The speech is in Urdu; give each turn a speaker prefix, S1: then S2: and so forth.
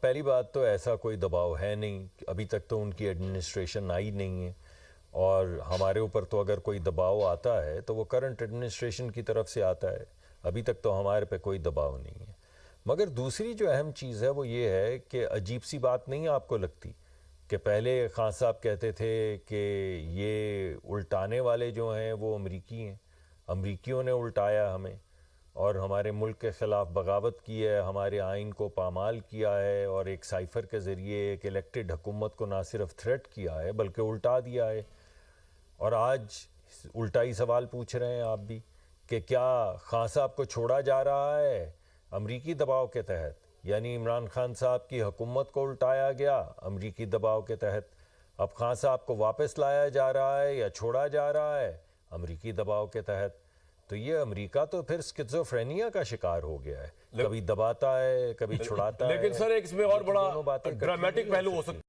S1: پہلی بات تو ایسا کوئی دباؤ ہے نہیں، ابھی تک تو ان کی ایڈمنسٹریشن آئی نہیں ہے، اور ہمارے اوپر تو اگر کوئی دباؤ آتا ہے تو وہ کرنٹ ایڈمنسٹریشن کی طرف سے آتا ہے، ابھی تک تو ہمارے پہ کوئی دباؤ نہیں ہے۔ مگر دوسری جو اہم چیز ہے وہ یہ ہے کہ عجیب سی بات نہیں آپ کو لگتی کہ پہلے خان صاحب کہتے تھے کہ یہ الٹانے والے جو ہیں وہ امریکی ہیں، امریکیوں نے الٹایا ہمیں اور ہمارے ملک کے خلاف بغاوت کی ہے، ہمارے آئین کو پامال کیا ہے، اور ایک سائفر کے ذریعے ایک الیکٹڈ حکومت کو نہ صرف تھریٹ کیا ہے بلکہ الٹا دیا ہے۔ اور آج الٹا ہی سوال پوچھ رہے ہیں آپ بھی کہ کیا خان صاحب کو چھوڑا جا رہا ہے امریکی دباؤ کے تحت، یعنی عمران خان صاحب کی حکومت کو الٹایا گیا امریکی دباؤ کے تحت، اب خان صاحب کو واپس لایا جا رہا ہے یا چھوڑا جا رہا ہے امریکی دباؤ کے تحت۔ تو یہ امریکہ تو پھر سکیزوفرینیا کا شکار ہو گیا ہے، کبھی دباتا ہے کبھی چھڑاتا ہے،
S2: لیکن سر ایک اس میں اور بڑا
S1: دونوں باتیں
S2: ڈرامیٹک پہلو ہو سکتا ہے۔